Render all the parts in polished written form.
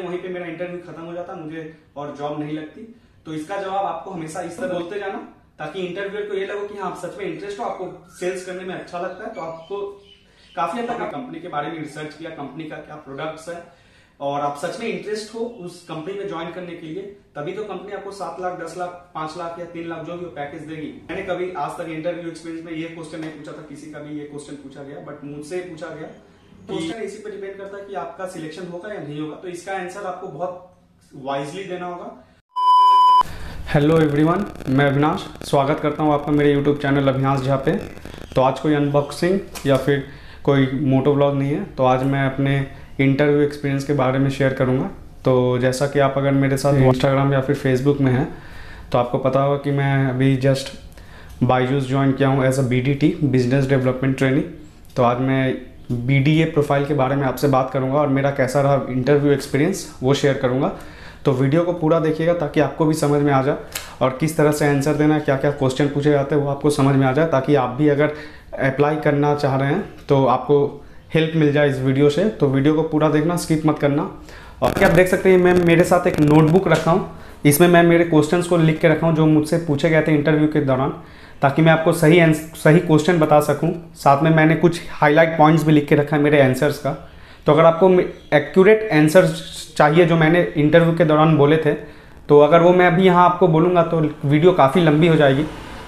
वहीं पे मेरा इंटरव्यू खत्म हो जाता, मुझे और जॉब नहीं लगती। तो इसका जवाब आपको हमेशा इस तरह बोलते जाना ताकि इंटरव्यूअर को ये लगे कि हाँ आप सच में इंटरेस्ट हो, आपको सेल्स करने में अच्छा लगता है। तो आपको काफी हद तक कंपनी के बारे में रिसर्च किया, कंपनी का क्या प्रोडक्ट्स है, और आप सच में इंटरेस्ट हो उस कंपनी में ज्वाइन करने के लिए, तभी तो कंपनी आपको 7 लाख, 10 लाख, 5 लाख या 3 लाख जो भी पैकेज देगी। मैंने कभी आज तक इंटरव्यू एक्सपीरियंस में ये क्वेश्चन नहीं पूछा था, किसी का भी ये क्वेश्चन पूछा गया, बट मुझसे पूछा गया। क्वेश्चन इसी पे डिपेंड करता है कि आपका सिलेक्शन होगा या नहीं होगा। तो इसका आंसर आपको बहुत वाइजली देना होगा। हेलो एवरीवन, मैं अविनाश स्वागत करता हूं आपका मेरे यूट्यूब चैनल अविनाश झा पे। तो आज कोई अनबॉक्सिंग या फिर कोई मोटो व्लॉग नहीं है। तो आज मैं अपने इंटरव्यू एक्सपीरियंस के बारे में शेयर करूंगा। तो जैसा कि आप अगर मेरे साथ इंस्टाग्राम या फिर फेसबुक में हैं तो आपको पता होगा कि मैं अभी जस्ट बायजूस ज्वाइन किया हूं as a BDT, business development training. तो आज मैं BDA प्रोफाइल के बारे में आपसे बात करूंगा और मेरा कैसा रहा इंटरव्यू एक्सपीरियंस वो शेयर करूंगा। तो वीडियो को पूरा देखिएगा ताकि आपको भी समझ में आ जाए और किस तरह से आंसर देना है, क्या क्या क्वेश्चन पूछे जाते हैं वो आपको समझ में आ जाए, ताकि आप भी अगर अप्लाई करना चाह रहे हैं तो आपको हेल्प मिल जाए इस वीडियो से। तो वीडियो को पूरा देखना, स्किप मत करना। और क्या आप देख सकते हैं मैं मेरे साथ एक नोटबुक रखा हूँ, इसमें मैं मेरे क्वेश्चंस को लिख के रखा हूँ जो मुझसे पूछे गए थे इंटरव्यू के दौरान, ताकि मैं आपको सही क्वेश्चन बता सकूँ। साथ में मैंने कुछ हाईलाइट पॉइंट्स भी लिख के रखा है मेरे आंसर्स का। तो अगर आपको एक्यूरेट आंसर्स चाहिए जो मैंने इंटरव्यू के दौरान बोले थे, तो अगर वो मैं अभी यहाँ आपको बोलूँगा तो वीडियो काफ़ी लंबी हो जाएगी।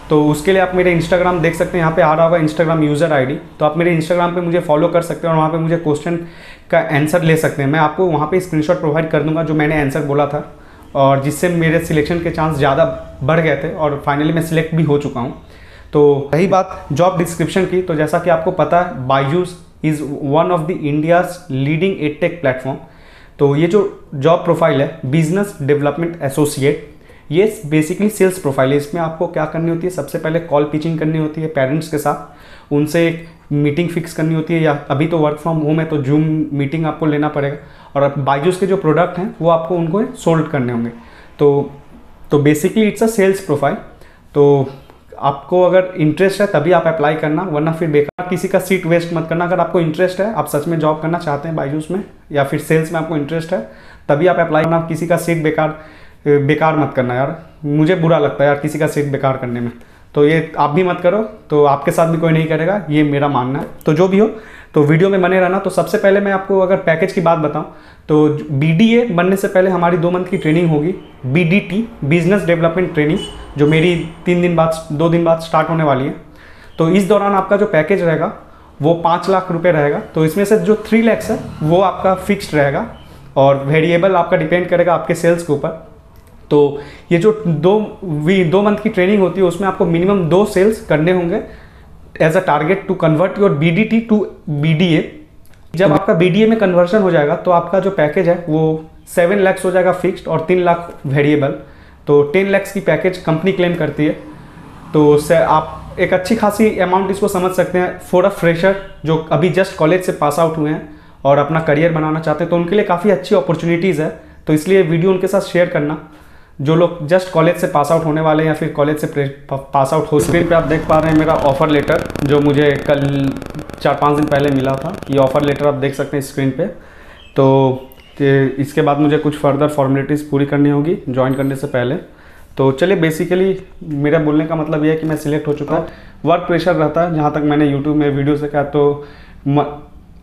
तो उसके लिए आप मेरे इंस्टाग्राम देख सकते हैं, यहाँ पे आ रहा होगा इंस्टाग्राम यूज़र ID। तो आप मेरे इंस्टाग्राम पे मुझे फॉलो कर सकते हैं और वहाँ पे मुझे क्वेश्चन का आंसर ले सकते हैं। मैं आपको वहाँ पे स्क्रीनशॉट प्रोवाइड कर दूँगा जो मैंने आंसर बोला था, और जिससे मेरे सिलेक्शन के चांस ज़्यादा बढ़ गए थे और फाइनली मैं सिलेक्ट भी हो चुका हूँ। तो रही बात जॉब डिस्क्रिप्शन की, तो जैसा कि आपको पता है Byju's is one of the India's leading edtech platform. तो ये जो जॉब प्रोफाइल है बिजनेस डेवलपमेंट एसोसिएट, ये बेसिकली सेल्स प्रोफाइल है। इसमें आपको क्या करनी होती है, सबसे पहले कॉल पिचिंग करनी होती है पेरेंट्स के साथ, उनसे एक मीटिंग फिक्स करनी होती है, या अभी तो वर्क फ्रॉम होम है तो जूम मीटिंग आपको लेना पड़ेगा, और बायजूस के जो प्रोडक्ट हैं वो आपको उनको सोल्ड करने होंगे। तो basically it's a sales profile. तो आपको अगर इंटरेस्ट है तभी आप अप्लाई करना, वरना फिर बेकार किसी का सीट वेस्ट मत करना। अगर आपको इंटरेस्ट है, आप सच में जॉब करना चाहते हैं बायजूस में या फिर सेल्स में आपको इंटरेस्ट है, तभी आप अप्लाई करना। किसी का सीट बेकार मत करना यार, मुझे बुरा लगता है यार किसी का सीट बेकार करने में। तो ये आप भी मत करो, तो आपके साथ भी कोई नहीं करेगा, ये मेरा मानना है। तो जो भी हो, तो वीडियो में बने रहना। तो सबसे पहले मैं आपको अगर पैकेज की बात बताऊं तो BDA बनने से पहले हमारी 2 मंथ की ट्रेनिंग होगी, BDT, बिजनेस डेवलपमेंट ट्रेनिंग, जो मेरी 2 दिन बाद स्टार्ट होने वाली है। तो इस दौरान आपका जो पैकेज रहेगा वो 5 लाख रुपए रहेगा। तो इसमें से जो 3 लाख है वो आपका फिक्स्ड रहेगा और वेरिएबल आपका डिपेंड करेगा आपके सेल्स के ऊपर। तो ये जो 2 मंथ की ट्रेनिंग होती है उसमें आपको मिनिमम 2 सेल्स करने होंगे as a target to convert your BDT to BDA। जब आपका BDA में कन्वर्शन हो जाएगा तो आपका जो पैकेज है वो 7 लाख हो जाएगा फिक्स्ड और 3 लाख वेरिएबल। तो 10 लाख की पैकेज कंपनी क्लेम करती है। तो आप एक अच्छी खासी अमाउंट इसको समझ सकते हैं फॉर अ फ्रेशर जो अभी जस्ट कॉलेज से पास आउट हुए हैं और अपना करियर बनाना चाहते हैं, तो उनके लिए काफ़ी अच्छी अपॉर्चुनिटीज़ है। तो इसलिए वीडियो उनके साथ शेयर करना जो लोग जस्ट कॉलेज से पास आउट होने वाले हैं या फिर कॉलेज से पास आउट हो। स्क्रीन पे आप देख पा रहे हैं मेरा ऑफर लेटर जो मुझे कल 4-5 दिन पहले मिला था। ये ऑफर लेटर आप देख सकते हैं स्क्रीन पे। तो इसके बाद मुझे कुछ फर्दर फॉर्मेलिटीज़ पूरी करनी होगी ज्वाइन करने से पहले। तो चलिए, बेसिकली मेरा बोलने का मतलब ये है कि मैं सिलेक्ट हो चुका हूँ। वर्क प्रेशर रहता है, जहाँ तक मैंने यूट्यूब में वीडियो से कहा। तो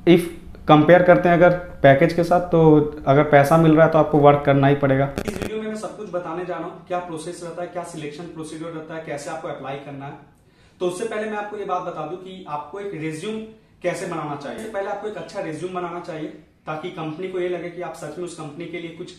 इफ़ कंपेयर करते हैं अगर पैकेज के साथ, तो अगर पैसा मिल रहा है तो आपको वर्क करना ही पड़ेगा। इस वीडियो में मैं सब कुछ बताने जा रहा हूँ, क्या प्रोसेस रहता है, क्या सिलेक्शन प्रोसीड्योर रहता है, कैसे आपको अप्लाई करना है। तो उससे पहले मैं आपको ये बात बता दूं कि आपको एक रिज्यूम कैसे बनाना चाहिए। पहले आपको एक अच्छा रिज्यूम बनाना चाहिए ताकि कंपनी को ये लगे कि आप सच में उस कंपनी के लिए कुछ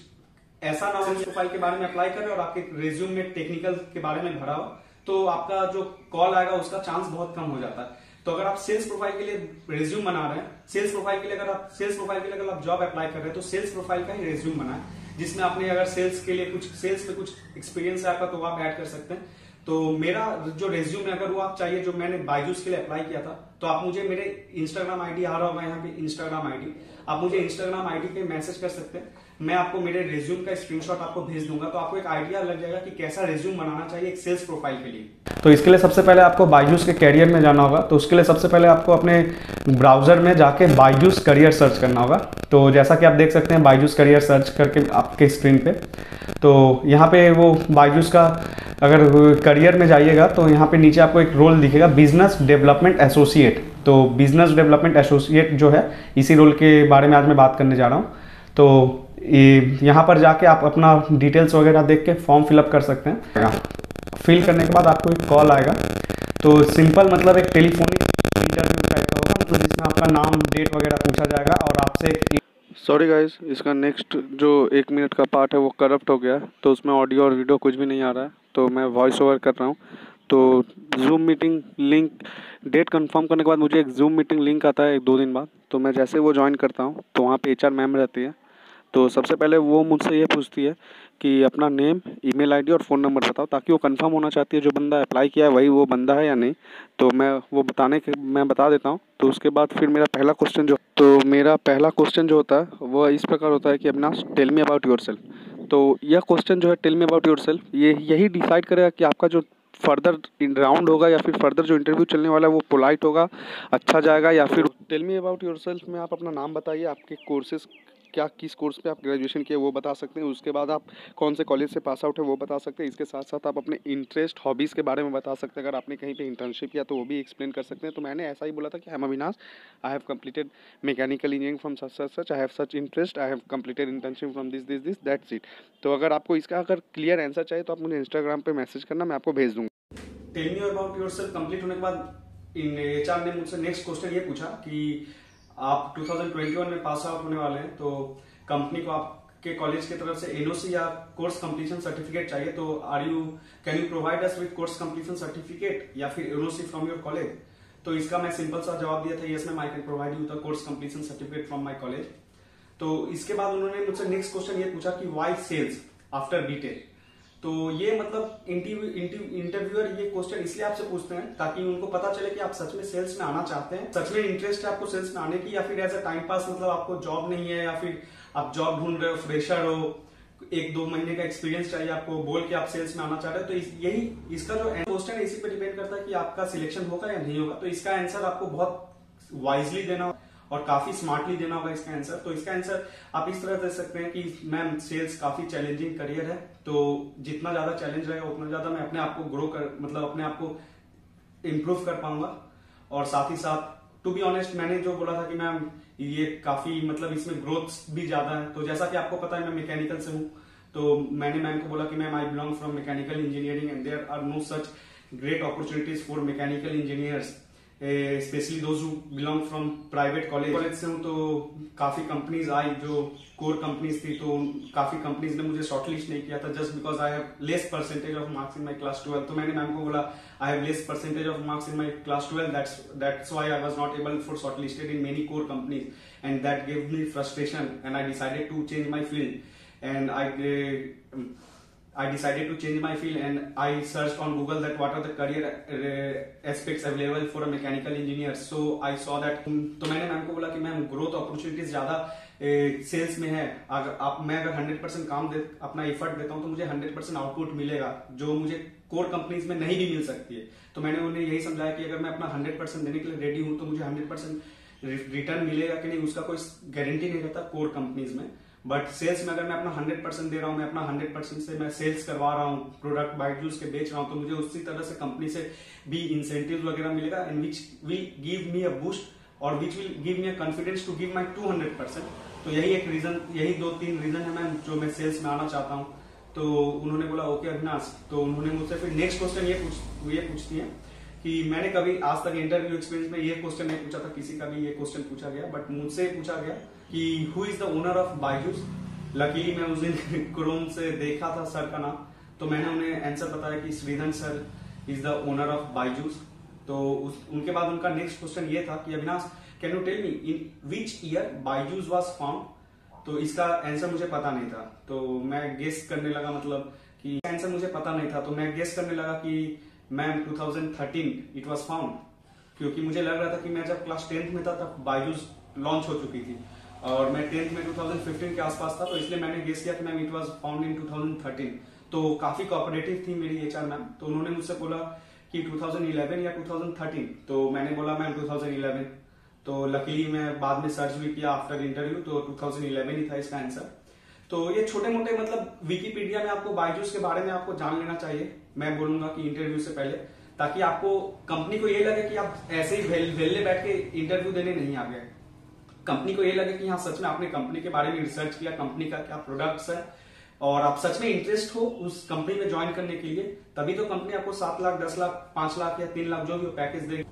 ऐसा ना हो प्रोफाइल के बारे में अप्लाई करें और आपके रिज्यूम में टेक्निकल के बारे में भरा हो, तो आपका जो कॉल आएगा उसका चांस बहुत कम हो जाता है। तो अगर आप सेल्स प्रोफाइल के लिए रिज्यूम बना रहे हैं, सेल्स प्रोफाइल के लिए अगर आप जॉब अप्लाई कर रहे हैं, तो सेल्स प्रोफाइल का ही रिज्यूम बनाएं, जिसमें आपने अगर सेल्स पे कुछ एक्सपीरियंस है आपका तो आप ऐड कर सकते हैं। तो मेरा जो रिज्यूम है, अगर वो आप चाहिए जो मैंने बायजूस के लिए अप्लाई किया था, तो आप मुझे मेरे इंस्टाग्राम ID आ रहा होगा यहाँ पे इंस्टाग्राम ID, आप मुझे इंस्टाग्राम ID पे मैसेज कर सकते हैं। मैं आपको मेरे रेज्यूम का स्क्रीनशॉट आपको भेज दूंगा, तो आपको एक आइडिया लग जाएगा कि कैसा रेज्यूम बनाना चाहिए एक सेल्स प्रोफाइल के लिए। तो इसके लिए सबसे पहले आपको बायजूस के कैरियर में जाना होगा। तो उसके लिए सबसे पहले आपको अपने ब्राउजर में जाके बायजूस करियर सर्च करना होगा। तो जैसा कि आप देख सकते हैं बायजूस करियर सर्च करके आपके स्क्रीन पे, तो यहाँ पे वो बायजूस का अगर करियर में जाइएगा तो यहाँ पे नीचे आपको एक रोल दिखेगा, बिजनेस डेवलपमेंट एसोसिएट। तो बिजनेस डेवलपमेंट एसोसिएट जो है, इसी रोल के बारे में आज मैं बात करने जा रहा हूँ। तो यहाँ पर जाके आप अपना डिटेल्स वगैरह देख के फॉर्म फिलअप कर सकते हैं। फिल करने के बाद आपको एक कॉल आएगा। तो सिंपल मतलब एक टेलीफोनिक इंटरव्यू टाइप का होगा, मतलब जिसमें आपका नाम डेट वगैरह पूछा जाएगा और आपसे एक सॉरी गाइस, इसका नेक्स्ट जो 1 मिनट का पार्ट है वो करप्ट हो गया, तो उसमें ऑडियो और वीडियो कुछ भी नहीं आ रहा है, तो मैं वॉइस ओवर कर रहा हूँ। तो zoom meeting link date confirm करने के बाद मुझे एक जूम मीटिंग लिंक आता है 1-2 दिन बाद। तो मैं जैसे वो ज्वाइन करता हूँ तो वहाँ पे HR मैम रहती है। तो सबसे पहले वो मुझसे ये पूछती है कि अपना नेम, ईमेल आईडी और फ़ोन नंबर बताओ, ताकि वो कंफर्म होना चाहती है जो बंदा अप्लाई किया है वही वो बंदा है या नहीं। तो मैं बता देता हूँ। तो उसके बाद फिर मेरा पहला क्वेश्चन जो होता है वो इस प्रकार होता है कि Avinash, tell me about yourself. तो यह क्वेश्चन जो है टेल मी अबाउट योरसेल्फ, यही डिसाइड करेगा कि आपका जो फर्दर राउंड होगा या फिर फर्दर जो इंटरव्यू चलने वाला है वो पोलाइट होगा, अच्छा जाएगा या फिर। टेल मी अबाउट योरसेल्फ में आप अपना नाम बताइए, आपके कोर्सेज क्या, किस कोर्स पे आप ग्रेजुएशन किए वो बता सकते हैं, उसके बाद आप कौन से कॉलेज से पास आउट है वो बता सकते हैं। इसके साथ साथ आप अपने इंटरेस्ट, हॉबीज़ के बारे में बता सकते हैं। अगर आपने कहीं पे इंटर्नशिप किया तो वो भी एक्सप्लेन कर सकते हैं। तो मैंने ऐसा ही बोला था कि I am Avinash, I have completed mechanical engineering from such, I have such interest, I have completed internship from this that's it. तो अगर आपको इसका अगर क्लियर आंसर चाहिए तो आप मुझे इंस्टाग्राम पर मैसेज करना, मैं आपको भेज दूँगा। Tell me about yourself complete होने के बाद HR ने मुझसे नेक्स्ट क्वेश्चन ये पूछा कि आप 2021 में पास आउट होने वाले हैं, तो कंपनी को आपके कॉलेज की तरफ से NOC या कोर्स कंप्लीशन सर्टिफिकेट चाहिए। तो can you provide us with course completion certificate या फिर NOC फ्रॉम योर कॉलेज। तो इसका मैं सिंपल सा जवाब दिया था, yes ma'am, I can provide you the course completion certificate from my college. तो इसके बाद उन्होंने मुझसे नेक्स्ट क्वेश्चन ये पूछा कि व्हाई सेल्स आफ्टर बीटेक। तो ये मतलब इंटरव्यूअर ये क्वेश्चन इसलिए आपसे पूछते हैं ताकि उनको पता चले कि आप सच में सेल्स में आना चाहते हैं, सच में इंटरेस्ट है आपको सेल्स में आने की, या फिर एज अ टाइम पास, मतलब आपको जॉब नहीं है या फिर आप जॉब ढूंढ रहे हो, फ्रेशर हो, 1-2 महीने का एक्सपीरियंस चाहिए आपको, बोल के आप सेल्स में आना चाह रहे हो। तो यही इसका जो क्वेश्चन है इसी पे डिपेंड करता है कि आपका सिलेक्शन होगा या नहीं होगा। तो इसका आंसर आपको बहुत वाइजली देना होगा और काफी स्मार्टली देना होगा इसका आंसर। तो इसका आंसर आप इस तरह दे सकते हैं कि मैम, सेल्स काफी चैलेंजिंग करियर है, तो जितना ज्यादा चैलेंज रहेगा उतना ज्यादा मैं अपने आप को ग्रो कर, मतलब अपने आप को इम्प्रूव कर पाऊंगा। और साथ ही साथ टू बी ऑनेस्ट, मैंने जो बोला था कि मैम ये काफी मतलब इसमें ग्रोथ भी ज्यादा है। तो जैसा कि आपको पता है मैं मैकेनिकल से हूँ, तो मैंने मैम को बोला कि ma'am, I belong from mechanical engineering and there are no such great opportunities for mechanical engineers, specially those who belong from private college से हूँ। तो काफी कंपनीज आई जो कोर कंपनीज थी, तो काफी कंपनीज ने मुझे शॉर्टलिस्ट नहीं किया था just because I have less percentage of marks in my class 12। तो मैंने मैम को बोला I have less percentage of marks in my class 12, that's why I was not able for shortlisted in many core companies, and that gave me frustration, and I decided to change my field, and I decided to change my field, and I searched on Google that what are the career aspects available for a mechanical engineer. So I saw that, तो मैंने ma'am को बोला कि ma'am, growth opportunities ज्यादा sales में है। मैं अगर 100% काम अपना एफर्ट देता हूँ तो मुझे 100% आउटपुट मिलेगा, जो मुझे कोर कंपनीज में नहीं भी मिल सकती है। तो मैंने उन्हें यही समझाया कि अगर मैं अपना 100% देने के लिए रेडी हूँ तो मुझे 100% रिटर्न मिलेगा कि नहीं उसका कोई गारंटी नहीं रहता कोर कंपनीज में। बट सेल्स में अगर मैं अपना 100% दे रहा हूँ, मैं अपना 100% से मैं सेल्स करवा रहा हूँ, प्रोडक्ट बायजूस के बेच रहा हूँ, तो मुझे उसी तरह से कंपनी से भी इंसेंटिव वगैरह मिलेगा, and which will give me a boost और which will give me a confidence to give my 200%। तो यही 2-3 रीजन है मैम जो मैं सेल्स में आना चाहता हूँ। तो उन्होंने बोला ओके अविनाश। तो उन्होंने मुझसे फिर नेक्स्ट क्वेश्चन ये पूछती है कि मैंने कभी आज तक इंटरव्यू एक्सपीरियंस में ये क्वेश्चन नहीं पूछा था, किसी का भी ये क्वेश्चन पूछा गया, बट मुझसे पूछा गया कि who is the owner of Byju's. Luckily मैं उस दिन क्रोम से देखा था सर का नाम, तो मैंने उन्हें आंसर बताया कि Shridhan sir is the owner of Byju's. तो उनके बाद उनका नेक्स्ट क्वेश्चन ये था कि Avinash, can you tell me in which year Byju's was found. तो इसका आंसर मुझे पता नहीं था, तो मैं गेस करने लगा, मतलब कि आंसर मुझे पता नहीं था, तो मैं गेस करने लगा कि मैम 2013 इट वाज फाउंड, क्योंकि मुझे लग रहा था कि मैं जब क्लास 10th में था तब बायजूस लॉन्च हो चुकी थी। और मैं 10th में 2015 के आसपास था, तो इसलिए मैंने गेस किया कि ma'am it was found in 2013। तो काफी कोऑपरेटिव थी मेरी एचआर मैम। तो उन्होंने मुझसे बोला कि 2011 या 2013, तो मैंने बोला मैम 2011। तो लकीली मैं बाद में सर्च भी किया आफ्टर इंटरव्यू, तो 2011 ही था इसका आंसर। तो ये छोटे मोटे मतलब विकिपीडिया में आपको बायजूस के बारे में आपको जान लेना चाहिए, मैं बोलूंगा कि इंटरव्यू से पहले, ताकि आपको कंपनी को ये लगे कि आप ऐसे ही वेल्ले बैठ के इंटरव्यू देने नहीं आ गए। कंपनी को ये लगे कि हाँ सच में आपने कंपनी के बारे में रिसर्च किया, कंपनी का क्या प्रोडक्ट्स है, और आप सच में इंटरेस्ट हो उस कंपनी में ज्वाइन करने के लिए, तभी तो कंपनी आपको 7 लाख, 10 लाख, 5 लाख या 3 लाख जो भी पैकेज देगी।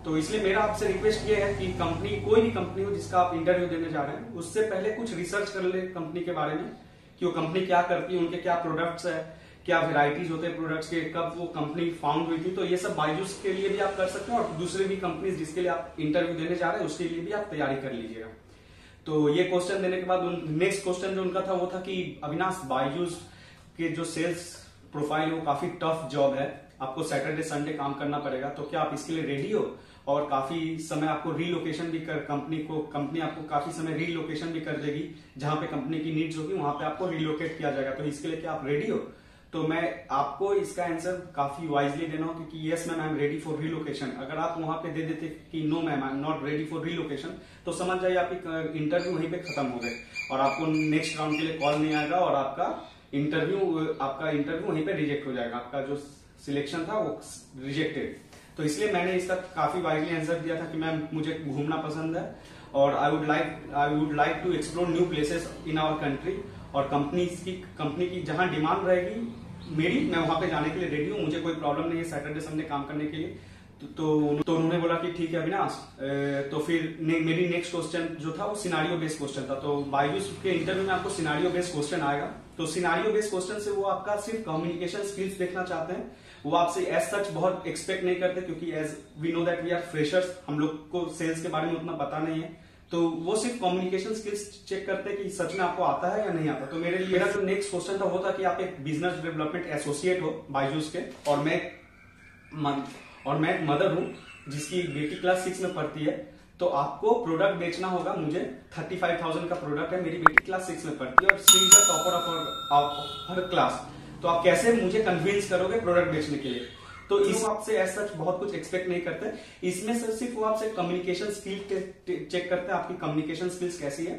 तो इसलिए मेरा आपसे रिक्वेस्ट ये है कि कंपनी, कोई भी कंपनी हो जिसका आप इंटरव्यू देने जा रहे हैं, उससे पहले कुछ रिसर्च कर ले कंपनी के बारे में कि वो कंपनी क्या करती है, उनके क्या प्रोडक्ट्स है, क्या वेराइटीज होते हैं प्रोडक्ट्स के, कब वो कंपनी फाउंड हुई थी। तो ये सब बायजूस के लिए भी आप कर सकते हैं, और दूसरे भी कंपनीज जिसके लिए आप इंटरव्यू देने जा रहे हैं उसके लिए भी आप तैयारी कर लीजिएगा। तो ये क्वेश्चन देने के बाद नेक्स्ट क्वेश्चन जो उनका था वो था कि अविनाश, बायजूस के जो सेल्स प्रोफाइल है वो काफी टफ जॉब है, आपको सैटरडे संडे काम करना पड़ेगा, तो क्या आप इसके लिए रेडी हो? और काफी समय आपको रीलोकेशन भी कर, कंपनी आपको काफी समय रीलोकेशन भी कर देगी, जहां पे कंपनी की नीड्स होगी वहां पे आपको रिलोकेट किया जाएगा। तो इसके लिए क्या आप रेडी हो? तो मैं आपको इसका आंसर काफी वाइजली देना हो कि yes ma'am I am ready for relocation. अगर आप वहां पे दे देते कि no ma'am I am not ready for relocation, तो समझ जाइए आपकी इंटरव्यू वहीं पे खत्म हो गए और आपको नेक्स्ट राउंड के लिए कॉल नहीं आएगा, और आपका इंटरव्यू वहीं पे रिजेक्ट हो जाएगा, आपका जो सिलेक्शन था वो रिजेक्टेड। तो इसलिए मैंने इसका काफी वाइडली आंसर दिया था कि मैम मुझे घूमना पसंद है, और I would like to explore new places in our country, और कंपनी की जहां डिमांड रहेगी मेरी, मैं वहां पे जाने के लिए रेडी हूँ, मुझे कोई प्रॉब्लम नहीं है सैटरडे संडे काम करने के लिए। तो उन्होंने बोला कि ठीक है अविनाश। तो फिर मेरी नेक्स्ट क्वेश्चन जो था वो सिनारियो बेस्ड क्वेश्चन था। तो बायजूस के इंटरव्यू में आपको सिनारियो बेस्ड क्वेश्चन आएगा। तो सिनारियो बेस्ड क्वेश्चन से वो आपका सिर्फ कम्युनिकेशन स्किल्स देखना चाहते हैं, वो आपसे एज सच बहुत एक्सपेक्ट नहीं करते, क्योंकि as we know that we are freshers, हम लोग को सेल्स के बारे में उतना पता नहीं है। तो वो सिर्फ कम्युनिकेशन स्किल्स चेक करते हैं कि सच में आपको आता है या नहीं आता। तो मेरा जो नेक्स्ट क्वेश्चन था वो था कि आप एक बिजनेस डेवलपमेंट एसोसिएट हो बायजूस के, और मैं एक मदर हूं जिसकी बेटी क्लास 6 में पढ़ती है। तो आपको प्रोडक्ट बेचना होगा मुझे, 35,000 का प्रोडक्ट है, मेरी बेटी क्लास 6 में पढ़ती है और she is the topper of her class. तो आप कैसे मुझे कन्विंस करोगे प्रोडक्ट बेचने के लिए? तो इस आपसे ऐसा सच बहुत कुछ एक्सपेक्ट नहीं करते, इसमें सिर्फ वो आपसे कम्युनिकेशन स्किल चेक करते हैं, आपकी कम्युनिकेशन स्किल्स कैसी है।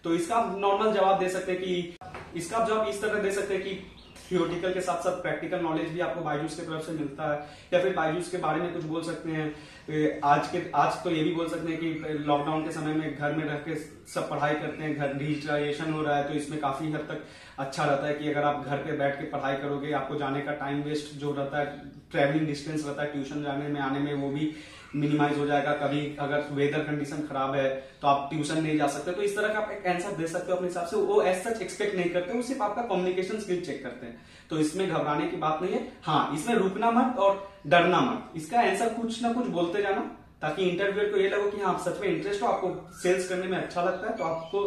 तो इसका आप नॉर्मल जवाब दे सकते हैं कि इसका आप जवाब इस तरह दे सकते हैं कि थियोरिटिकल के साथ साथ प्रैक्टिकल नॉलेज भी आपको बायजूस की तरफ से मिलता है, या फिर बायजूस के बारे में कुछ बोल सकते हैं। आज तो ये भी बोल सकते हैं कि लॉकडाउन के समय में घर में रह के सब पढ़ाई करते हैं, घर डिजिटलाइजेशन हो रहा है, तो इसमें काफी हद तक अच्छा रहता है कि अगर आप घर पे बैठ के पढ़ाई करोगे, आपको जाने का टाइम वेस्ट जो रहता है, ट्रेवलिंग डिस्टेंस रहता है ट्यूशन जाने में आने में, वो भी मिनिमाइज हो जाएगा। कभी अगर वेदर कंडीशन खराब है तो आप ट्यूशन नहीं जा सकते, तो इस तरह का आप एक आंसर दे सकते हो अपने हिसाब से। वो एज सच एक्सपेक्ट नहीं करते, वो सिर्फ आपका कम्युनिकेशन स्किल चेक करते हैं। तो इसमें घबराने की बात नहीं है। हाँ, इसमें रुकना मत और डरना मत, इसका आंसर कुछ ना कुछ बोलते जाना, ताकि इंटरव्यूअर को ये लगे कि हाँ सच में इंटरेस्ट हो, आपको सेल्स करने में अच्छा लगता है, तो आपको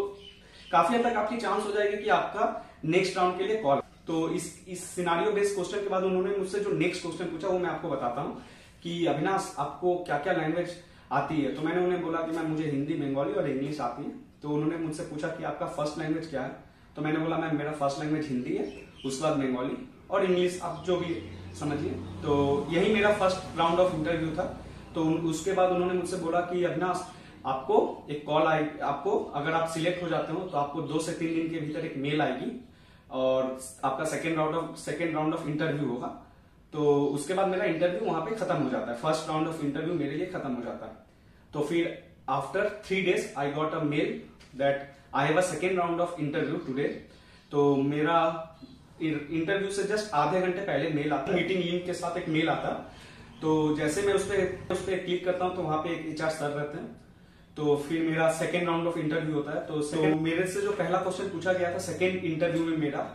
काफी हद तक आपकी चांस हो जाएगी कि आपका नेक्स्ट राउंड के लिए कॉल। तो इस सिनारियो बेस्ड क्वेश्चन के बाद उन्होंने मुझसे जो नेक्स्ट क्वेश्चन पूछा वो मैं आपको बताता हूँ कि अविनाश आपको क्या क्या लैंग्वेज आती है। तो मैंने उन्हें बोला कि मैम मुझे हिंदी, बंगाली और इंग्लिश आती है। तो उन्होंने मुझसे पूछा कि आपका फर्स्ट लैंग्वेज क्या है। तो मैंने बोला मैम मेरा फर्स्ट लैंग्वेज हिंदी है, उसके बाद बंगाली और इंग्लिश, आप जो भी समझिए। तो यही मेरा फर्स्ट राउंड ऑफ इंटरव्यू था। तो उसके बाद उन्होंने मुझसे बोला कि अविनाश आपको एक कॉल आएगी, आपको अगर आप सिलेक्ट हो जाते हो तो आपको 2 से 3 दिन के भीतर एक मेल आएगी और आपका सेकेंड राउंड ऑफ इंटरव्यू होगा। तो उसके बाद मेरा इंटरव्यू वहां पे खत्म हो जाता है, फर्स्ट राउंड ऑफ इंटरव्यू मेरे लिए खत्म हो जाता है। तो फिर after 3 days I got a mail that I have a second round of interview today. तो मेरा इंटरव्यू से जस्ट आधे घंटे पहले मेल आता, मीटिंग लिंक के साथ एक मेल आता। तो जैसे मैं उस पर क्लिक करता हूँ तो वहां पे एक HR सर रहते हैं। तो फिर मेरा सेकेंड राउंड ऑफ इंटरव्यू होता है। तो मेरे से जो पहला क्वेश्चन पूछा गया था सेकेंड इंटरव्यू में मेरा,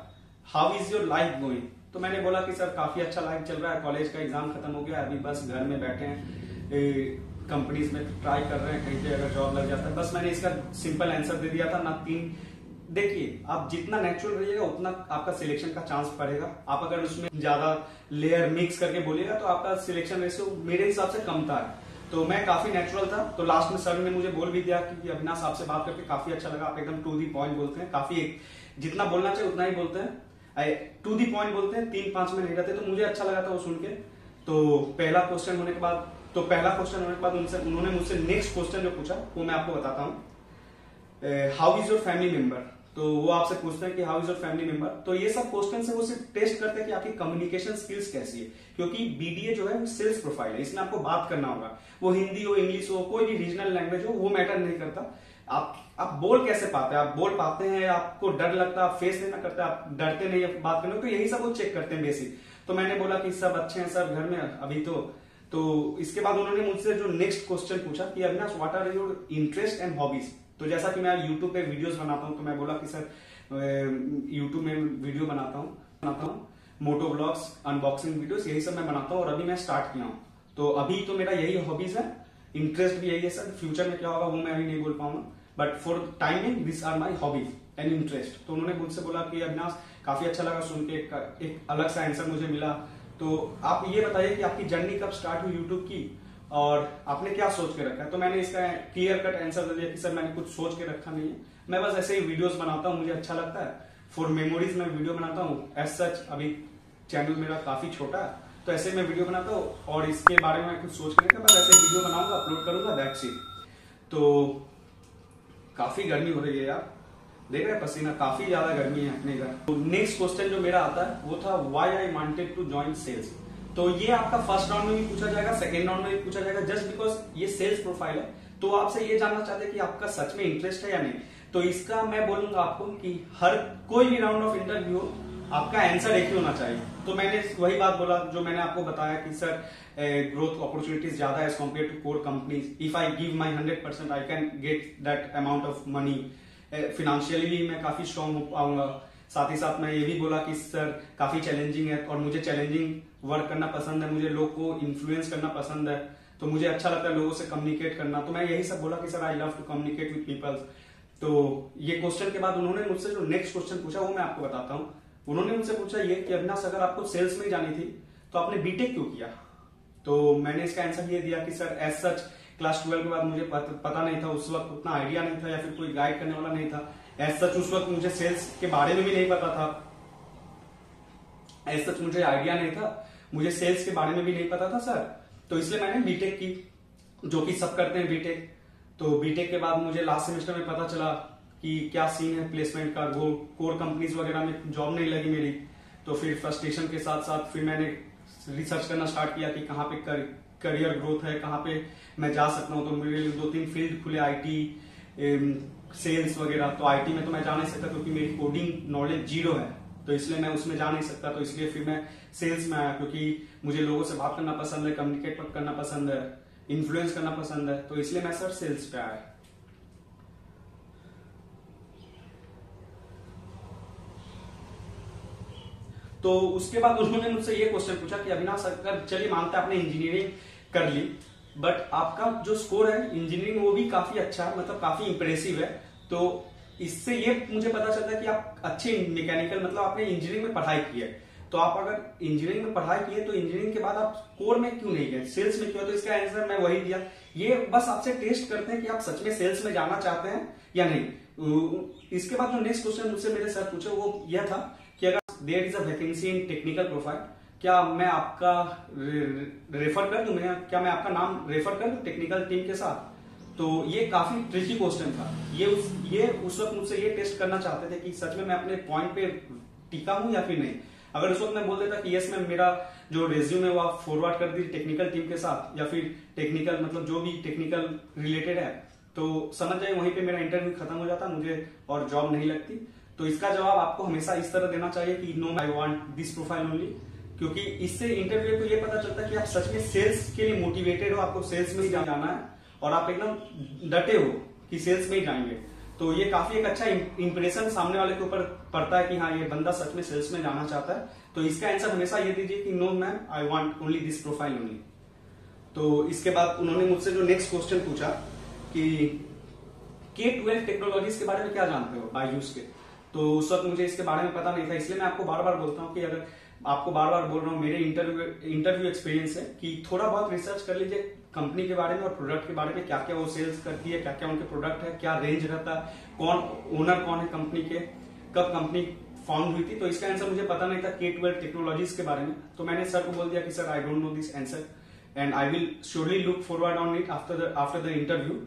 how is your life going. तो मैंने बोला कि सर काफी अच्छा लाइफ चल रहा है, कॉलेज का एग्जाम खत्म हो गया, अभी बस घर में बैठे हैं, कंपनीज में ट्राई कर रहे हैं, कहीं पे अगर जॉब लग जाता है। बस मैंने इसका सिंपल आंसर दे दिया था ना। देखिए, आप जितना नेचुरल रहिएगा उतना आपका सिलेक्शन का चांस बढ़ेगा। आप अगर उसमें ज्यादा लेयर मिक्स करके बोलिएगा तो आपका सिलेक्शन रेशियो मेरे हिसाब से कम था। तो मैं काफी नेचुरल था। तो लास्ट में सर ने मुझे बोल भी दिया कि अविनाश आपसे बात करके काफी अच्छा लगा, आप एकदम टू दी पॉइंट बोलते हैं, काफी जितना बोलना चाहिए उतना ही बोलते हैं, टू दी पॉइंट बोलते हैं, 3-5 में नहीं रहते। तो मुझे अच्छा लगा था वो सुन के। तो पहला क्वेश्चन होने के बाद उन्होंने मुझसे नेक्स्ट क्वेश्चन जो पूछा वो मैं आपको बताता हूँ। How is your family member, तो वो आपसे पूछते हैं कि how is your family member. तो ये सब क्वेश्चन से वो सिर्फ टेस्ट करते हैं कि आपकी कम्युनिकेशन स्किल्स कैसी है, क्योंकि बीबीए जो है वो सेल्स प्रोफाइल है, इसमें आपको बात करना होगा, वो हिंदी हो, इंग्लिश हो, कोई भी रीजनल लैंग्वेज हो, वो मैटर नहीं करता। आप बोल कैसे पाते हैं, आप बोल पाते हैं, आपको डर लगता है, आप फेस नहीं करते, आप डरते नहीं है बात करने, तो यही सब वो चेक करते हैं बेसिक। तो मैंने बोला कि सब अच्छे हैं सर घर में अभी तो इसके बाद उन्होंने मुझसे जो नेक्स्ट क्वेश्चन पूछा कि Avinash what are your interest and hobbies. तो जैसा कि मैं यूट्यूब पे वीडियोस बनाता हूं, तो मैं बोला कि सर यूट्यूब में वीडियो बनाता हूं मोटो ब्लॉग्स, अनबॉक्सिंग वीडियोस, यही सब मैं बनाता हूं और अभी मैं स्टार्ट किया हूं। तो अभी तो मेरा यही हॉबीज है, इंटरेस्ट भी यही है सर। फ्यूचर में क्या होगा वो मैं अभी नहीं बोल पाऊंगा, but for timing this are my hobbies and interest. तो उन्होंने मुझसे बोला कि अविनाश काफी अच्छा लगा सुन के, एक अलग सा आंसर मुझे मिला। तो आप ये बताइए कि आपकी जर्नी कब स्टार्ट हुई यूट्यूब की और आपने क्या सोच के रखा है। तो मैंने इसका क्लियर कट आंसर दे दिया कि सर मैंने कुछ सोच के रखा नहीं है, मैं बस ऐसे ही वीडियोस बनाता हूँ, मुझे अच्छा लगता है, फॉर मेमोरीज मैं वीडियो बनाता हूँ। एज सच अभी चैनल मेरा काफी छोटा है, तो ऐसे मैं वीडियो बनाता हूँ और इसके बारे में कुछ सोच के नहीं, बस ऐसे वीडियो बनाऊंगा, अपलोड करूंगा, दैट्स इट। तो काफी गर्मी हो रही है यार, देख रहे हैं पसीना, काफी ज्यादा गर्मी है अपने घर। तो नेक्स्ट क्वेश्चन जो मेरा आता है वो था why I wanted to join sales. तो ये आपका फर्स्ट राउंड में भी पूछा जाएगा, सेकंड राउंड में भी पूछा जाएगा, जस्ट बिकॉज ये सेल्स प्रोफाइल है। तो आपसे ये जानना चाहते हैं कि आपका सच में इंटरेस्ट है या नहीं। तो इसका मैं बोलूंगा आपको कि हर कोई भी राउंड ऑफ इंटरव्यू हो, आपका आंसर एक ही होना चाहिए। तो मैंने वही बात बोला जो मैंने आपको बताया कि सर ग्रोथ अपॉर्चुनिटीज ज्यादा है as compare to core companies. If I give my 100% I can get that amount of money. Financially मैं काफी स्ट्रांग हो पाऊंगा। साथ ही साथ मैं ये भी बोला कि सर काफी चैलेंजिंग है और मुझे चैलेंजिंग वर्क करना पसंद है, मुझे लोग को इन्फ्लुएंस करना पसंद है, तो मुझे अच्छा लगता है लोगों से कम्युनिकेट करना। तो मैं यही सब बोला कि sir I love to communicate with people. तो ये क्वेश्चन के बाद उन्होंने मुझसे जो नेक्स्ट क्वेश्चन पूछा वो मैं आपको बताता हूँ। उन्होंने मुझसे पूछा ये कि अविनाश अगर आपको सेल्स में जानी थी तो आपने बीटेक क्यों किया। तो मैंने इसका आंसर ये दिया कि सर एज सच क्लास 12 के बाद मुझे पता नहीं था, उस वक्त उतना आइडिया नहीं था या फिर कोई गाइड करने वाला नहीं था। एज सच उस वक्त मुझे सेल्स के बारे में भी नहीं पता था, एज सच मुझे आइडिया नहीं था, मुझे सेल्स के बारे में भी नहीं पता था सर। तो इसलिए मैंने बीटेक की, जो कि सब करते हैं बीटेक। तो बीटेक के बाद मुझे लास्ट सेमेस्टर में पता चला कि क्या सीन है प्लेसमेंट का, कोर कंपनीज वगैरह में जॉब नहीं लगी मेरी। तो फिर फ्रस्ट्रेशन के साथ साथ फिर मैंने रिसर्च करना स्टार्ट किया कि कहाँ पे करियर ग्रोथ है, कहाँ पे मैं जा सकता हूँ। तो मेरे लिए 2-3 फील्ड खुले, आईटी, सेल्स वगैरह। तो आईटी में तो मैं जा नहीं सकता क्योंकि मेरी कोडिंग नॉलेज 0 है, तो इसलिए मैं उसमें जा नहीं सकता। तो इसलिए फिर मैं सेल्स में आया क्योंकि मुझे लोगों से बात करना पसंद है, कम्युनिकेट करना पसंद है, इन्फ्लुएंस करना पसंद है। तो इसलिए मैं सर सेल्स पे आया। तो उसके बाद उन्होंने मुझसे ये क्वेश्चन पूछा कि अविनाश अगर चलिए मानते हैं आपने इंजीनियरिंग कर ली, बट आपका जो स्कोर है इंजीनियरिंग वो भी काफी अच्छा है, मतलब काफी इंप्रेसिव है। तो इससे ये मुझे पता चलता है कि आप अच्छे मैकेनिकल, मतलब आपने इंजीनियरिंग में पढ़ाई की है। तो आप अगर इंजीनियरिंग में पढ़ाई की है तो इंजीनियरिंग के बाद आप कोर में क्यों नहीं गए, सेल्स में क्यों। तो इसका आंसर मैं वही दिया। ये बस आपसे टेस्ट करते हैं कि आप सच में सेल्स में जाना चाहते हैं या नहीं। इसके बाद जो नेक्स्ट क्वेश्चन मुझसे मेरे सर पूछे वो यह था कि अगर there is a vacancy in technical profile, क्या मैं आपका रेफर कर दूं, क्या मैं आपका नाम रेफर कर दूं टेक्निकल टीम के साथ। तो ये काफी ट्रिकी क्वेश्चन था। ये उस वक्त मुझसे ये टेस्ट करना चाहते थे कि सच में मैं अपने पॉइंट पे टिका हूं या फिर नहीं। अगर उस वक्त मैं बोल देता कि यस मैं मेरा जो रेज्यूम है वो आप फॉरवर्ड कर दी टेक्निकल टीम के साथ, या फिर टेक्निकल मतलब जो भी टेक्निकल रिलेटेड है, तो समझ जाए वहीं पे मेरा इंटरव्यू खत्म हो जाता, मुझे और जॉब नहीं लगती। तो इसका जवाब आपको हमेशा इस तरह देना चाहिए कि no I want this profile only, क्योंकि इससे इंटरव्यू को ये पता चलता है कि आप सच में सेल्स के लिए मोटिवेटेड हो, आपको सेल्स में ही जाना है और आप एकदम डटे हो कि सेल्स में ही जाएंगे। तो ये काफी एक अच्छा इंप्रेशन सामने वाले के ऊपर पड़ता है कि हाँ ये बंदा सच में सेल्स में जाना चाहता है। तो इसका आंसर हमेशा ये दीजिए कि no ma'am I want only this profile only. तो इसके बाद उन्होंने मुझसे जो नेक्स्ट क्वेश्चन पूछा कि K12 टेक्नोलॉजीज के बारे में क्या जानते हो बायजूस के। तो उस वक्त मुझे इसके बारे में पता नहीं था, इसलिए मैं आपको बार बार बोलता हूँ कि अगर आपको बार बार बोल रहा हूँ, मेरे इंटरव्यू एक्सपीरियंस है कि थोड़ा बहुत रिसर्च कर लीजिए कंपनी के बारे में और प्रोडक्ट के बारे में, क्या क्या वो सेल्स करती है, क्या क्या उनके प्रोडक्ट है, क्या रेंज रहता है, कौन ओनर कौन है कंपनी के, कब कंपनी फाउंड हुई थी। तो इसका आंसर मुझे पता नहीं था K12 टेक्नोलॉजीज के बारे में। तो मैंने सर को बोल दिया कि sir I don't know this answer and I will surely look forward on it after the interview.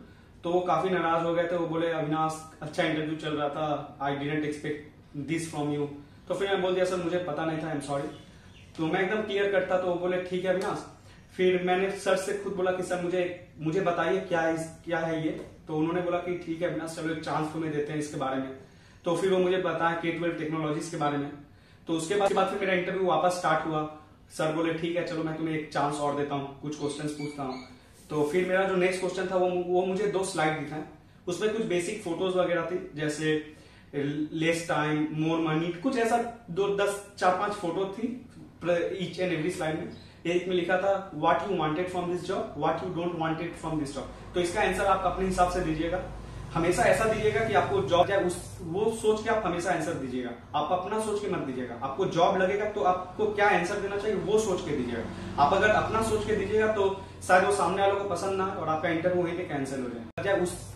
तो वो काफी नाराज हो गए थे, वो बोले अविनाश अच्छा इंटरव्यू चल रहा था, I didn't expect this from you. तो फिर मैं बोल दिया सर मुझे पता नहीं था, आई एम सॉरी। तो मैं एकदम क्लियर करता, तो वो बोले ठीक है अविनाश। फिर मैंने सर से खुद बोला कि सर मुझे बताइए क्या है ये। तो उन्होंने बोला कि ठीक है अविनाश, चलो एक चांस तुम्हें देते हैं इसके बारे में। तो फिर वो मुझे बताया K12 टेक्नोलॉजीज के बारे में। तो उसके बाद फिर मेरा इंटरव्यू वापस स्टार्ट हुआ। सर बोले ठीक है चलो मैं तुम्हें एक चांस और देता हूँ, कुछ क्वेश्चंस पूछता हूँ। तो फिर मेरा जो नेक्स्ट क्वेश्चन था वो मुझे 2 स्लाइड दिखाए, उसमें कुछ बेसिक फोटोज वगैरह थी, जैसे लेस टाइम मोर मनी, कुछ ऐसा 4-5 फोटो थी ईच एंड एवरी स्लाइड में। एक में लिखा था what you wanted from this job, what you don't wanted from this job. तो इसका आंसर आप अपने हिसाब से दीजिएगा, हमेशा ऐसा दीजिएगा कि आपको जॉब जाए वो सोच के आप हमेशा आंसर दीजिएगा, आप अपना सोच के मत दीजिएगा। आपको जॉब लगेगा तो आपको क्या आंसर देना चाहिए वो सोच के दीजिएगा। आप अगर अपना सोच के दीजिएगा तो शायद वो सामने वालों को पसंद ना और आपका इंटरव्यू वहीं पे कैंसिल हो जाए।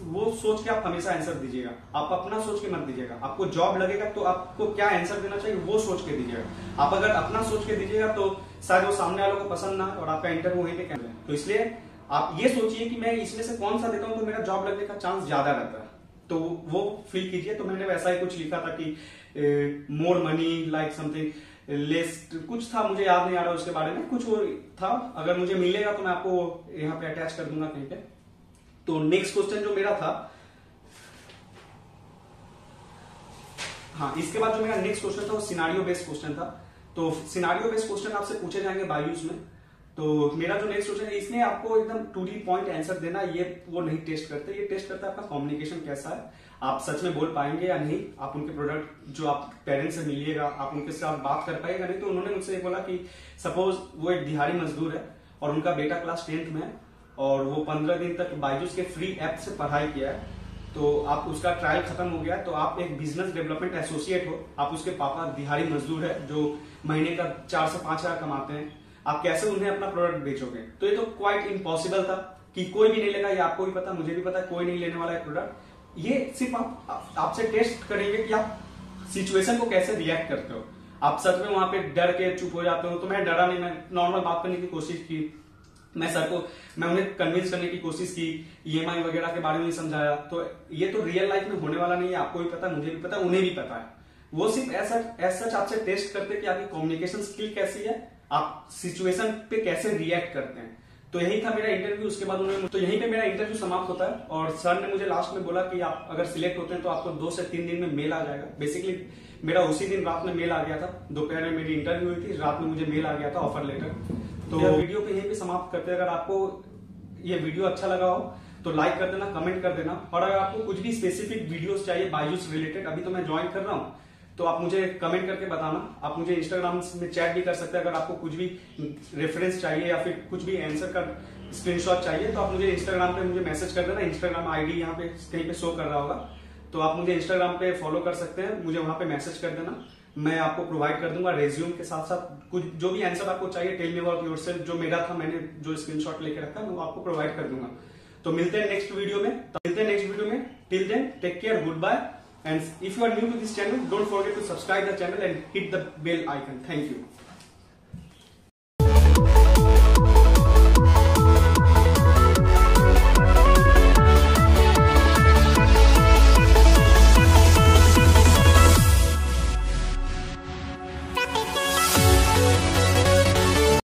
वो सोच के आप हमेशा आंसर दीजिएगा, आप अपना सोच के मत दीजिएगा। आपको जॉब लगेगा तो आपको क्या आंसर देना चाहिए वो सोच के दीजिएगा। आप अगर अपना सोच के दीजिएगा तो शायद वो सामने वालों को पसंद ना और आपका इंटरव्यू वहीं पे कैंसिल। तो इसलिए आप ये सोचिए कि मैं इसमें से कौन सा देता हूं तो मेरा जॉब लगने का चांस ज्यादा रहता है, तो वो फील कीजिए। तो मैंने वैसा ही कुछ लिखा था कि more money like something less, कुछ था मुझे याद नहीं आ रहा उसके बारे में, कुछ वो था। अगर मुझे मिलेगा तो मैं आपको यहाँ पे अटैच कर दूंगा कहीं पे। तो नेक्स्ट क्वेश्चन जो मेरा था, हाँ इसके बाद जो मेरा नेक्स्ट क्वेश्चन था वो सिनारियो बेस्ड क्वेश्चन था। तो सिनारियो बेस्ड क्वेश्चन आपसे पूछे जाएंगे बायजूस में। तो मेरा जो नेक्स्ट क्वेश्चन है इसमें आपको एकदम 2D पॉइंट आंसर देना, ये वो नहीं टेस्ट करते, ये टेस्ट करता है आपका कम्युनिकेशन कैसा है, आप सच में बोल पाएंगे या नहीं, आप उनके प्रोडक्ट जो आप पेरेंट्स से मिलिएगा आप उनके साथ बात कर पाएगा नहीं। तो उन्होंने मुझसे बोला कि सपोज वो एक दिहाड़ी मजदूर है और उनका बेटा क्लास 10th में है और वो 15 दिन तक बायजूस के फ्री ऐप से पढ़ाई किया है। तो आप उसका ट्रायल खत्म हो गया, तो आप एक बिजनेस डेवलपमेंट एसोसिएट हो, आप उसके पापा दिहाड़ी मजदूर है जो महीने का 4 से 5 हजार कमाते हैं, आप कैसे उन्हें अपना प्रोडक्ट बेचोगे। तो ये तो क्वाइट इम्पॉसिबल था कि कोई भी नहीं लेगा, ये आपको भी पता मुझे भी पता, कोई नहीं लेने वाला है प्रोडक्ट। ये सिर्फ आपसे टेस्ट करेंगे कि आप सिचुएशन को कैसे रिएक्ट करते हो। आप सच में वहां पे डर के चुप हो जाते हो। तो मैं डरा नहीं, मैं नॉर्मल बात करने की कोशिश की, मैं उन्हें कन्विंस करने की कोशिश की, EMI वगैरह के बारे में समझाया। तो ये तो रियल लाइफ में होने वाला नहीं है, आपको भी पता मुझे भी पता उन्हें भी पता है। वो सिर्फ ऐसा आपसे टेस्ट करते कि आपकी कम्युनिकेशन स्किल कैसी है, आप सिचुएशन पे कैसे रिएक्ट करते हैं। तो यही था मेरा इंटरव्यू। उसके बाद उन्होंने, तो यहीं पे मेरा इंटरव्यू समाप्त होता है और सर ने मुझे लास्ट में बोला कि आप अगर सिलेक्ट होते हैं तो आपको 2 से 3 दिन में मेल आ जाएगा। बेसिकली मेरा उसी दिन रात में मेल आ गया था, दोपहर में मेरी इंटरव्यू हुई थी, रात में मुझे मेल आ गया था ऑफर लेटर। तो वीडियो को यहीं पे समाप्त करते हैं। अगर आपको ये वीडियो अच्छा लगा हो तो लाइक कर देना, कमेंट कर देना, और अगर आपको कुछ भी स्पेसिफिक वीडियोस चाहिए बायजूस रिलेटेड, अभी तो मैं ज्वाइन कर रहा हूँ, तो आप मुझे कमेंट करके बताना। आप मुझे इंस्टाग्राम में चैट भी कर सकते हैं। अगर आपको कुछ भी रेफरेंस चाहिए या फिर कुछ भी आंसर का स्क्रीनशॉट चाहिए तो आप मुझे इंस्टाग्राम पे मुझे मैसेज कर देना। इंस्टाग्राम आईडी यहाँ पे कहीं पे शो कर रहा होगा, तो आप मुझे इंस्टाग्राम पे फॉलो कर सकते हैं, मुझे वहां पे मैसेज कर देना, मैं आपको प्रोवाइड कर दूंगा रेज्यूम के साथ साथ कुछ जो भी आंसर आपको चाहिए, टेल मी अबाउट योरसेल्फ, जो मेरा था, मैंने जो स्क्रीनशॉट लेके रखा है वो आपको प्रोवाइड कर दूंगा। तो मिलते हैं नेक्स्ट वीडियो में। Till then take care, good bye, and if you are new to this channel, don't forget to subscribe the channel and hit the bell icon. Thank you.